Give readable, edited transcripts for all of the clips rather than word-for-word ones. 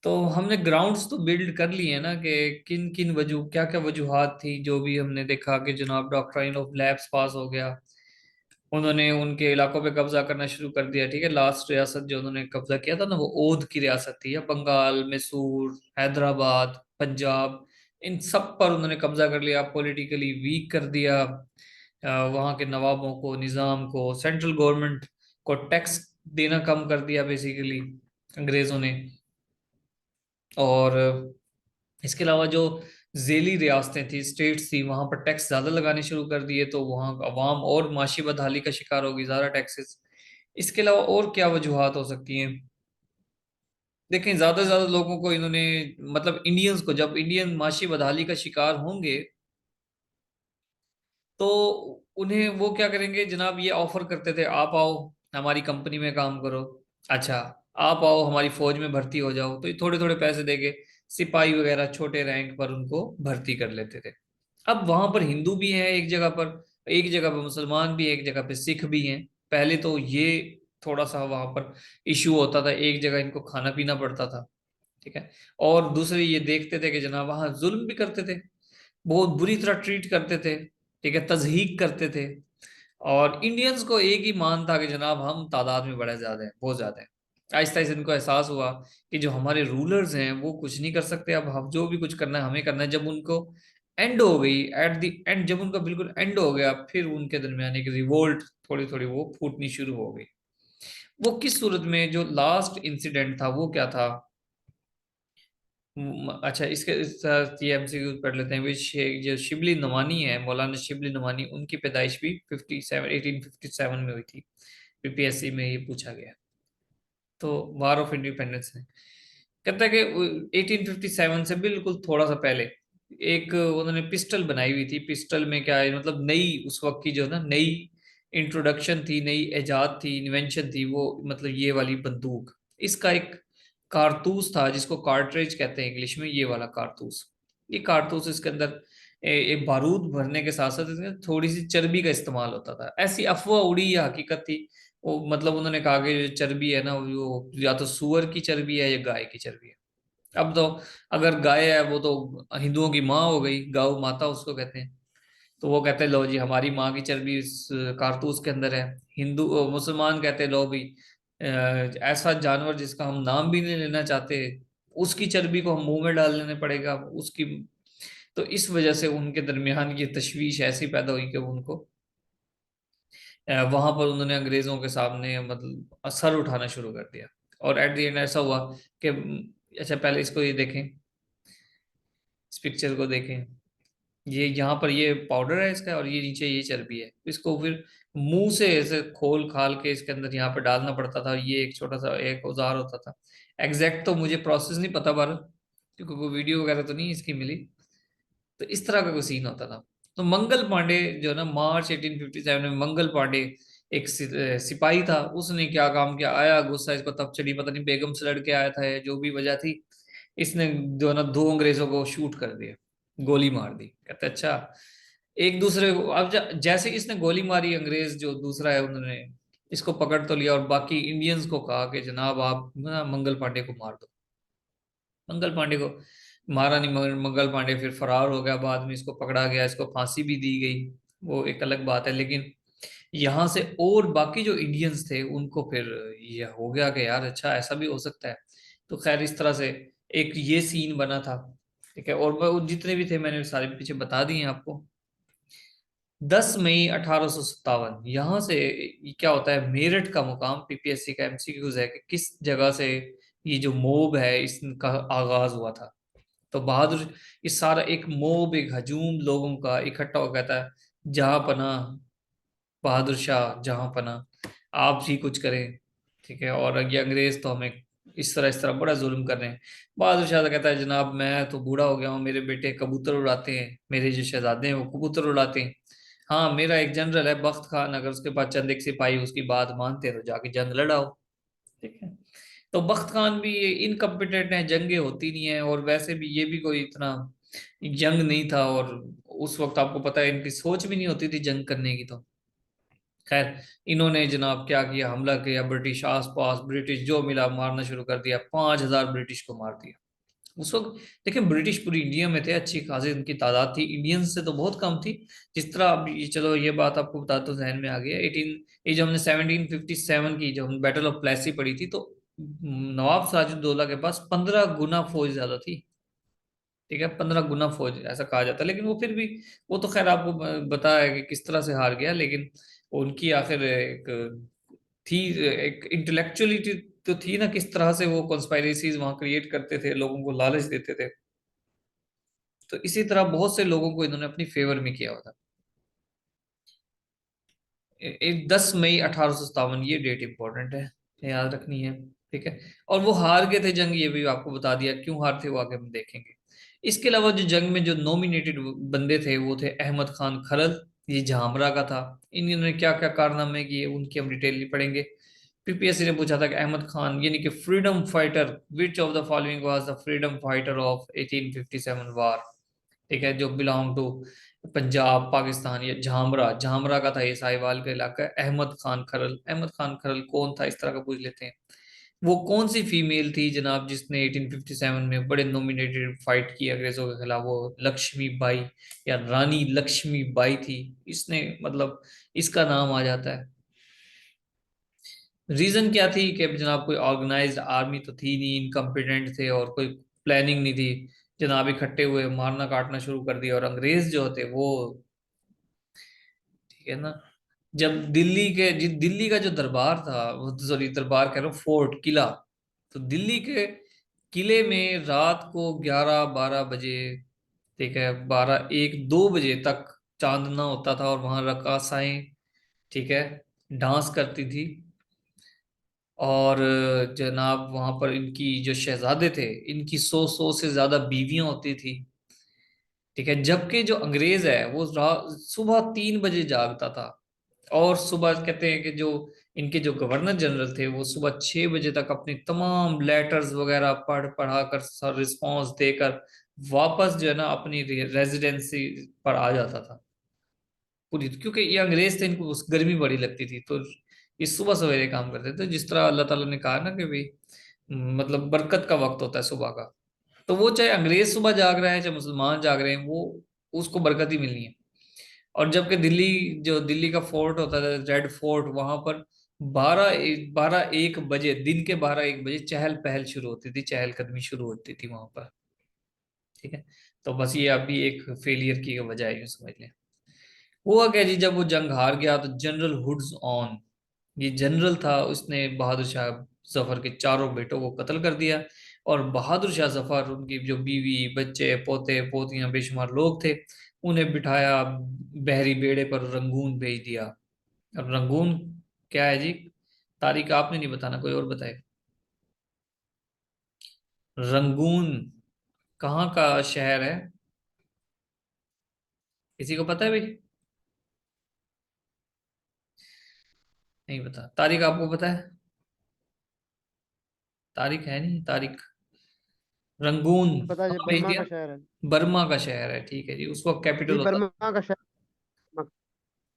तो हमने ग्राउंड्स तो बिल्ड कर लिए हैं ना कि किन किन वजह क्या क्या वजूहात थी। जो भी हमने देखा कि जनाब डॉक्ट्राइन ऑफ लैप्स पास हो गया, उन्होंने उनके इलाकों पे कब्जा करना शुरू कर दिया। ठीक है, लास्ट रियासत जो उन्होंने कब्जा किया था ना, वो ओध की रियासत थी, या बंगाल, मैसूर, हैदराबाद, पंजाब, इन सब पर उन्होंने कब्जा कर लिया, पॉलिटिकली वीक कर दिया। वहाँ के नवाबों को, निज़ाम को, सेंट्रल गवर्नमेंट को टैक्स देना कम कर दिया बेसिकली अंग्रेजों ने। और इसके अलावा जो झेली रियासतें थी, स्टेट्स थी, वहां पर टैक्स ज्यादा लगाने शुरू कर दिए, तो वहां अवाम और माशी बदहाली का शिकार होगी, ज्यादा टैक्सेस। इसके अलावा और क्या वजूहात हो सकती हैं? देखें, ज्यादा से ज्यादा लोगों को इन्होंने, मतलब इंडियंस को, जब इंडियन माशी बदहाली का शिकार होंगे तो उन्हें वो क्या करेंगे जनाब, ये ऑफर करते थे, आप आओ हमारी कंपनी में काम करो, अच्छा आप आओ हमारी फौज में भर्ती हो जाओ, तो ये थोड़े थोड़े पैसे देके सिपाही वगैरह छोटे रैंक पर उनको भर्ती कर लेते थे। अब वहां पर हिंदू भी हैं एक जगह पर, एक जगह पर मुसलमान भी हैं, एक जगह पर सिख भी हैं। पहले तो ये थोड़ा सा वहां पर इशू होता था, एक जगह इनको खाना पीना पड़ता था। ठीक है, और दूसरे ये देखते थे कि जनाब वहां जुल्म भी करते थे, बहुत बुरी तरह ट्रीट करते थे। ठीक है, तजहीक करते थे। और इंडियंस को एक ही मान था कि जनाब हम तादाद में बड़े ज्यादा हैं, बहुत ज्यादा हैं। आहिस्ता आहिस्ता इनको एहसास हुआ कि जो हमारे रूलर्स हैं वो कुछ नहीं कर सकते, अब हम जो भी कुछ करना है हमें करना है। जब उनको एंड हो गई, एट द एंड जब उनका बिल्कुल एंड हो गया, फिर उनके दरमियान एक रिवोल्ट थोड़ी थोड़ी वो फूटनी शुरू हो गई। वो किस सूरत में, जो लास्ट इंसिडेंट था वो क्या था? अच्छा, इसके एमसीक्यू पढ़ लेते हैं। जो शिबली नवानी है, मौलाना शिबली नवानी, उनकी पैदाइश भी 1857 में हुई थी। पीपीएससी में ये पूछा गया। तो वार ऑफ इंडिपेंडेंस है, कहता है कि 1857 से बिल्कुल थोड़ा सा पहले एक उन्होंने पिस्टल बनाई हुई थी। पिस्टल में क्या है, मतलब नई, उस वक्त की जो ना नई इंट्रोडक्शन थी, नई इजाद थी, इन्वेंशन थी वो, मतलब ये वाली बंदूक। इसका एक कारतूस था जिसको कार्ट्रिज कहते हैं इंग्लिश में, ये वाला कारतूस। ये कारतूस, इसके अंदर एक बारूद भरने के साथ साथ इसमें थोड़ी सी चर्बी का इस्तेमाल होता था। ऐसी अफवाह उड़ी या हकीकत थी, वो मतलब उन्होंने कहा कि जो चर्बी है ना, वो या तो सुअर की चर्बी है या गाय की चर्बी है। अब तो अगर गाय है वो तो हिंदुओं की माँ हो गई, गौ माता उसको कहते हैं। तो वो कहते हैं लो जी हमारी माँ की चर्बी इस कारतूस के अंदर है। मुसलमान कहते हैं लो भाई, ऐसा जानवर जिसका हम नाम भी नहीं लेना चाहते, उसकी चर्बी को हम मुंह में डाल लेने पड़ेगा उसकी। तो इस वजह से उनके दरमियान ये तशवीश ऐसी पैदा हुई कि उनको वहां पर उन्होंने अंग्रेजों के सामने मतलब असर उठाना शुरू कर दिया। और एट द एंड ऐसा हुआ कि अच्छा पहले इसको ये देखें, इस पिक्चर को देखें। ये यहाँ पर ये पाउडर है इसका, और ये नीचे ये चर्बी है। इसको फिर मुंह से ऐसे खोल खाल के इसके अंदर यहाँ पे डालना पड़ता था। ये एक छोटा सा एक औजार होता था। एग्जैक्ट तो मुझे प्रोसेस नहीं पता पर, क्योंकि कोई वीडियो वगैरह तो नहीं इसकी मिली। तो इस तरह का कोई सीन होता था। तो मंगल पांडे जो ना, मार्च 1857 में मंगल पांडे एक सिपाही था। उसने क्या काम किया, आया गुस्सा इसको, तब चढ़ी पता नहीं बेगम से लड़के आया था या जो भी वजह थी, इसने जो ना दो अंग्रेजों को शूट कर दिया, गोली मार दी। कहते अच्छा, एक दूसरे को अब जैसे इसने गोली मारी, अंग्रेज जो दूसरा है उन्होंने इसको पकड़ तो लिया, और बाकी इंडियंस को कहा कि जनाब आप ना मंगल पांडे को मार दो। मंगल पांडे को मारा नहीं, मगर मंगल पांडे फिर फरार हो गया। बाद में इसको पकड़ा गया, इसको फांसी भी दी गई, वो एक अलग बात है। लेकिन यहाँ से और बाकी जो इंडियंस थे उनको फिर ये हो गया कि यार अच्छा ऐसा भी हो सकता है। तो खैर इस तरह से एक ये सीन बना था। ठीक है, और वो जितने भी थे मैंने सारे पीछे बता दिए हैं आपको। 10 मई 1857 यहाँ से ये क्या होता है, मेरठ का मुकाम, पीपीएससी का एमसीक्यूज है कि किस जगह से ये जो मोब है इसका आगाज हुआ था। तो बहादुर, इस सारा एक मोब, एक हजूम लोगों का इकट्ठा हो गया था। जहां पना बहादुर शाह, जहां पना आप ही कुछ करें। ठीक है, और ये अंग्रेज तो हमें इस तरह बड़ा जुल्म कर रहे हैं। बहादुर शाह तो कहता है जनाब मैं तो बूढ़ा हो गया हूँ, मेरे बेटे कबूतर उड़ाते हैं, मेरे जो शहजादे हैं वो कबूतर उड़ाते हैं। हाँ, मेरा एक जनरल है बख्त खान, अगर उसके पास चंद एक सिपाही उसकी बात मानते हैं तो जाके जंग लड़ाओ। ठीक है, तो बख्त खान भी इनकम्पिटेंट है, जंगे होती नहीं है, और वैसे भी ये भी कोई इतना यंग नहीं था। और उस वक्त आपको पता है इनकी सोच भी नहीं होती थी जंग करने की। तो खैर, इन्होंने जनाब क्या किया, हमला किया, ब्रिटिश आस पास, ब्रिटिश जो मिला मारना शुरू कर दिया, 5,000 ब्रिटिश को मार दिया उस वक्त। देखिए ब्रिटिश पूरी इंडिया में थे, अच्छी खासी इनकी तादाद थी, इंडियंस से तो बहुत कम थी। जिस तरह अब चलो ये बात आपको बता दो, जहन में आ गया 18, ये जो हमने 1757 की जो हम बैटल ऑफ प्लेसी पढ़ी थी, तो नवाब सिराजुद्दौला के पास 15 गुना फौज ज्यादा थी। ठीक है, 15 गुना फौज ऐसा कहा जाता है, लेकिन वो फिर भी, वो तो खैर आपको पता है कि किस तरह से हार गया, लेकिन उनकी आखिर एक थी, एक इंटेलेक्चुअलिटी तो थी ना, किस तरह से वो कॉन्स्पायरेसीज वहां क्रिएट करते थे, लोगों को लालच देते थे। तो इसी तरह बहुत से लोगों को इन्होंने अपनी फेवर में किया हुआ था। 10 मई 1857, ये डेट इंपॉर्टेंट है, याद रखनी है। ठीक है। और वो हार गए थे जंग, ये भी आपको बता दिया, क्यों हार थे वो आगे हम देखेंगे। इसके अलावा जो जंग में जो नॉमिनेटेड बंदे थे वो थे अहमद खान खरल, ये झामरा का था। इन्होंने क्या क्या कारनामे किए उनकी हम डिटेल पढ़ेंगे। पीपीएससी ने पूछा था कि अहमद खान यानी कि freedom fighter, which of the following was the freedom fighter of 1857 वार। ठीक है, जो बिलोंग टू पंजाब पाकिस्तान, या झामरा, झामरा का था ये, साहिवाल का इलाका है। अहमद खान खरल, अहमद खान खरल कौन था, इस तरह का पूछ लेते हैं। वो कौन सी फीमेल थी जनाब जिसने 1857 में बड़े नॉमिनेटेड फाइट की अंग्रेजों के खिलाफ, वो लक्ष्मी बाई या रानी लक्ष्मी बाई थी। इसने मतलब इसका नाम आ जाता है। रीजन क्या थी कि जनाब कोई ऑर्गेनाइज्ड आर्मी तो थी नहीं, इनकम्पिटेंट थे, और कोई प्लानिंग नहीं थी। जनाब इकट्ठे हुए मारना काटना शुरू कर दिया, और अंग्रेज जो होते वो, ठीक है ना, जब दिल्ली का जो दरबार था, वो सॉरी दरबार कह रहा हूँ, फोर्ट, किला। तो दिल्ली के किले में रात को 11-12 बजे, ठीक है, 12-1-2 बजे तक चांदना होता था, और वहां रकासाएं, ठीक है, डांस करती थी। और जनाब वहां पर इनकी जो शहजादे थे, इनकी 100 से ज्यादा बीवियां होती थी। ठीक है, जबकि जो अंग्रेज है वो सुबह 3 बजे जागता था। और सुबह कहते हैं कि जो इनके जो गवर्नर जनरल थे वो सुबह 6 बजे तक अपनी तमाम लेटर्स वगैरह पढ़ पढ़ा कर, सर रिस्पॉन्स देकर वापस जो है ना अपनी रेजिडेंसी पर आ जाता था पूरी। क्योंकि ये अंग्रेज थे, इनको उस गर्मी बड़ी लगती थी, तो ये सुबह सवेरे काम करते थे, जिस तरह अल्लाह ताला ने कहा ना कि भाई मतलब बरकत का वक्त होता है सुबह का। तो वो चाहे अंग्रेज सुबह जाग रहा है चाहे मुसलमान जाग रहे हैं, वो उसको बरकत ही मिलनी है। और जबकि दिल्ली, जो दिल्ली का फोर्ट होता था रेड फोर्ट, वहां पर 12-1 बजे, दिन के 12-1 बजे चहल पहल शुरू होती थी, चहल कदमी शुरू होती थी वहां पर। ठीक है। तो बस ये अभी एक फेलियर की वजह है, यूं समझ लें। हुआ क्या जी, जब वो जंग हार गया तो जनरल हुड्स ऑन, ये जनरल था, उसने बहादुर शाह जफर के चारों बेटों को कत्ल कर दिया। और बहादुर शाह जफर, उनकी जो बीवी बच्चे पोते पोतियां बेशुमार लोग थे, उन्हें बिठाया बहरी बेड़े पर, रंगून भेज दिया। अब रंगून क्या है जी, तारीख आपने नहीं बताना, कोई और बताए। रंगून कहाँ का शहर है, किसी को पता है भाई? नहीं पता, तारीख आपको पता है? तारीख है नहीं, तारीख। रंगून पता है, कहाँ भेज बर्मा दिया? का शहर है। बर्मा का शहर है, ठीक है जी, उस वक्त जी, कैपिटल होता बर्मा था। का शहर।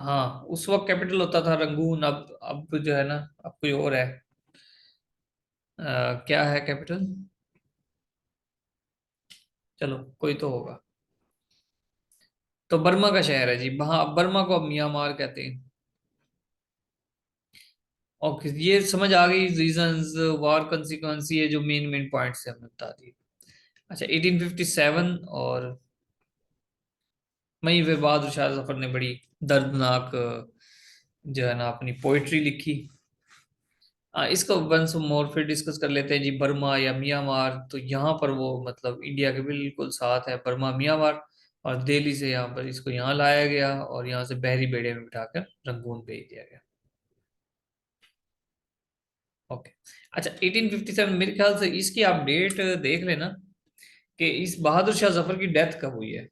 हाँ, उस वक्त कैपिटल होता था रंगून। अब जो है ना, अब कोई और है। क्या है कैपिटल? चलो कोई तो होगा। तो बर्मा का शहर है जी, वहाँ बर्मा को अब म्यांमार कहते हैं। और ये समझ आ गई रीजंस, वार कंसिक्वेंस, ये जो मेन मेन पॉइंट्स है हमने बता दिए। अच्छा, 1857, और वहीं फिर बहादुर शाह जफर ने बड़ी दर्दनाक जो है ना अपनी पोइट्री लिखी। इसको वंस मोर फिर डिस्कस कर लेते हैं जी, बर्मा या म्यांमार। तो यहाँ पर वो मतलब इंडिया के बिल्कुल साथ है बर्मा म्यांमार। और दिल्ली से यहाँ पर इसको यहाँ लाया गया, और यहाँ से बहरी बेड़े में बिठाकर रंगून भेज दिया गया। ओके। अच्छा, 1857 मेरे ख्याल से इसकी आप डेट देख लेना कि इस बहादुर शाह जफर की डेथ कब हुई है,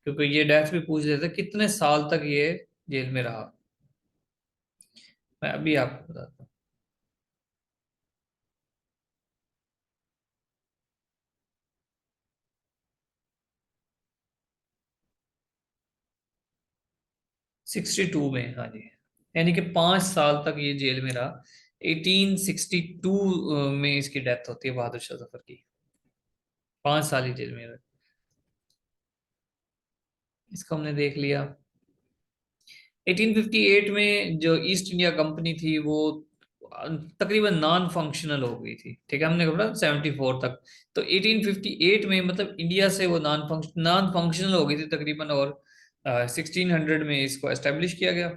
क्योंकि ये डेथ भी पूछ लेते हैं, कितने साल तक ये जेल में रहा। मैं अभी आपको बताता हूँ। 62 में, हाँ जी। यानी कि 5 साल तक ये जेल में रहा। 1862 में इसकी डेथ होती है बहादुर शाह जफर की। 5 साल ही जेल में रहा। इसको हमने देख लिया। 1858 में जो ईस्ट इंडिया कंपनी थी वो तकरीबन नॉन फंक्शनल हो गई थी, ठीक है, हमने कहा 74 तक। तो 1858 में मतलब इंडिया से वो नॉन फंक्शनल हो गई थी तकरीबन, और 1600 में इसको एस्टेब्लिश किया गया।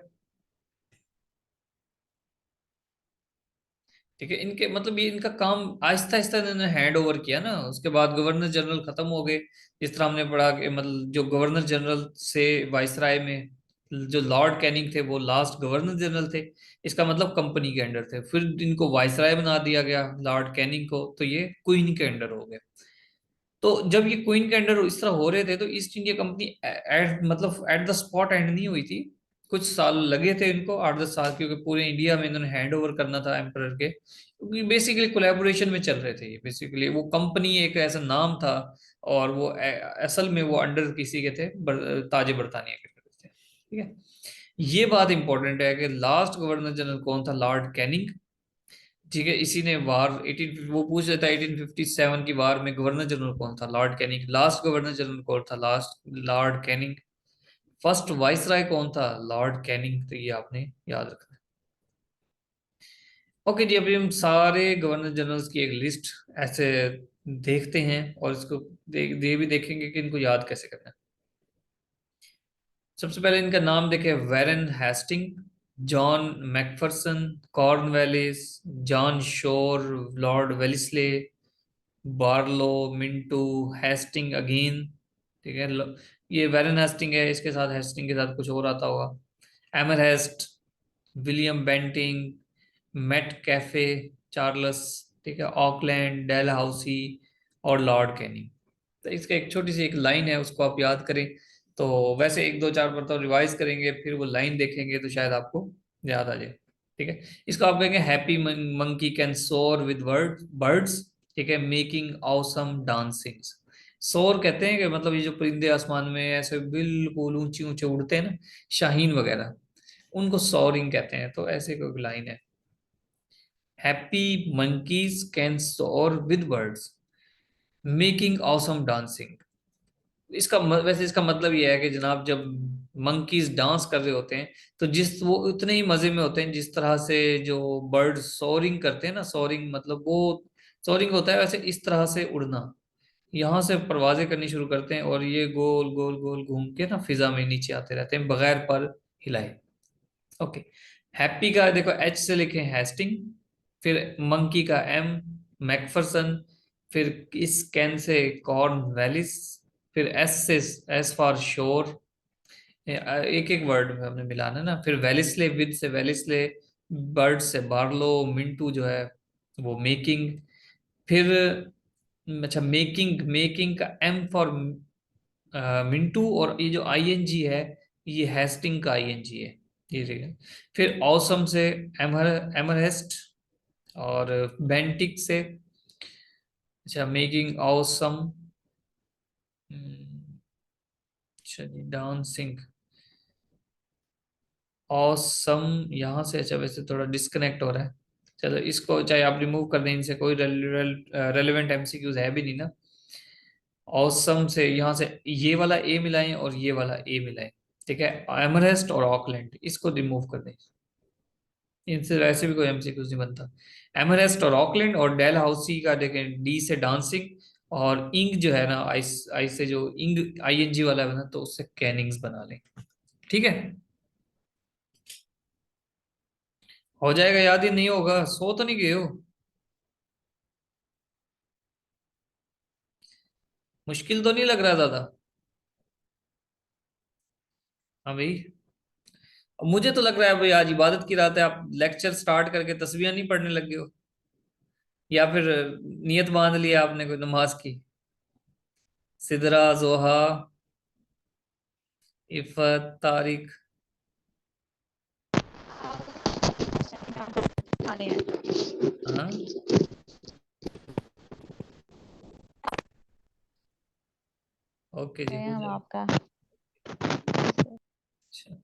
ठीक है, इनके मतलब ये इनका काम आहिस्ता आहिस्ता इन्होंने हैंड ओवर किया ना। उसके बाद गवर्नर जनरल खत्म हो गए। जिस तरह हमने पढ़ा कि मतलब जो गवर्नर जनरल से वाइसराय में जो लॉर्ड कैनिंग थे वो लास्ट गवर्नर जनरल थे। इसका मतलब कंपनी के अंडर थे, फिर इनको वाइसराय बना दिया गया लॉर्ड कैनिंग को, तो ये क्वीन के अंडर हो गए। तो जब ये क्वीन के अंडर इस तरह हो रहे थे तो ईस्ट इंडिया कंपनी मतलब एट द स्पॉट एंड नहीं हुई थी। कुछ साल लगे थे इनको, 8-10 साल, क्योंकि पूरे इंडिया में इन्होंने हैंड ओवर करना था एम्परर के, क्योंकि बेसिकली कोलैबोरेशन में चल रहे थे ये। बेसिकली वो कंपनी एक ऐसा नाम था, और वो असल में वो अंडर किसी के थे, ताजे बरतानिया के थे। ठीक है, ये बात इंपॉर्टेंट है कि लास्ट गवर्नर जनरल कौन था, लॉर्ड कैनिंग। ठीक है, इसी ने वार 18 वो पूछ लेता है 1857 की वार में गवर्नर जनरल कौन था, Lord Canning. Last governor general कौन था, last Lord Canning. First viceroy कौन था, लॉर्ड कैनिंग। तो ये आपने याद रखना है। ओके जी, अभी हम सारे गवर्नर जनरल्स की एक लिस्ट ऐसे देखते हैं, और इसको ये भी देखेंगे कि इनको याद कैसे करना है। सबसे पहले इनका नाम देखें, Warren Hasting, John Macpherson, Cornwallis, John Shore, Lord Wellesley, Barlow, Minto, Hasting again. ठीक है, ये वेरन हेस्टिंग है, इसके साथ हेस्टिंग के साथ कुछ और आता होगा। Amherst, William Bentinck, Metcalfe, Charles, ठीक है, ऑकलैंड, डेलहाउसी, और लॉर्ड कैनिंग। तो इसका एक छोटी सी एक लाइन है, उसको आप याद करें। तो वैसे एक दो चार बार तो रिवाइज करेंगे, फिर वो लाइन देखेंगे तो शायद आपको याद आ जाए। ठीक है, इसको आप कहेंगे, हैप्पी मंकी कैन सोर विद बर्ड्स। ठीक है, मेकिंग ऑसम डांसिंग। सोर कहते हैं कि मतलब ये जो परिंदे आसमान में ऐसे बिल्कुल ऊंचे ऊंचे उड़ते हैं ना, शाहीन वगैरह, उनको सोरिंग कहते हैं। तो ऐसे कोई लाइन है, हैप्पी मंकीज कैन सोर with birds, making awesome dancing. वैसे इसका मतलब ये है कि जनाब, जब मंकीज डांस कर रहे होते हैं तो जिस वो उतने ही मजे में होते हैं जिस तरह से जो बर्ड सोरिंग करते हैं ना। सोरिंग मतलब वो सोरिंग होता है वैसे इस तरह से उड़ना। यहाँ से परवाजें करनी शुरू करते हैं, और ये गोल गोल गोल घूम के ना फिजा में नीचे आते रहते हैं बगैर पर हिलाए। ओके, हैप्पी का देखो एच से लिखे हेस्टिंग, फिर मंकी का एम, मैकफरसन, फिर इस कैन से कॉर्न वैलिस, फिर एस से एस फॉर श्योर। एक एक वर्ड में हमने मिलाना है ना। फिर वेलिस्ले, विद से वेलिस्ले, बर्ड से बार्लो, मिंटू जो है वो मेकिंग। फिर अच्छा, मेकिंग, मेकिंग का एम फॉर मिंटू, और ये जो आईएनजी है ये हेस्टिंग का आईएनजी है। ये ठीक है। फिर ऑसम से एमर एमरहेस्ट, और बेंटिक से अच्छा मेकिंग ऑसम। अच्छा जी, डांसिंग ऑसम यहाँ से। अच्छा, वैसे थोड़ा डिस्कनेक्ट हो रहा है। चलो इसको चाहे आप रिमूव कर दें, इनसे कोई रेलिवेंट एमसीक्यूज है भी नहीं ना। ऑसम से यहाँ से ये वाला ए मिलाएं और ये वाला ए मिलाएं। ठीक है, एमरेस्ट और ऑकलैंड इसको रिमूव कर दें। इनसे वैसे भी कोई एमसीक्यूज नहीं बनता। एमरेस्ट और ऑकलैंड, और डेल हाउसी का देखें डी से डांसिंग, और इंग जो है ना, आई आई से जो इंग आईएनजी वाला है ना, तो उससे कैनिंग्स बना लें। ठीक है, हो जाएगा। याद ही नहीं होगा, सो तो नहीं गए हो? मुश्किल तो नहीं लग रहा ज्यादा? हाँ भाई, मुझे तो लग रहा है भाई आज इबादत की रात है, आप लेक्चर स्टार्ट करके तस्बीह नहीं पढ़ने लगे हो, या फिर नियत बांध लिया आपने कोई नमाज की। सिदरा, जोहा, इफत, तारिक। खाने हैं। हाँ, ओके जी, हैं हो हम जाएगा। आपका। अच्छा।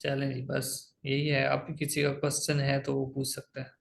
चलें जी, बस यही है। आप किसी का क्वेश्चन है तो वो पूछ सकते हैं।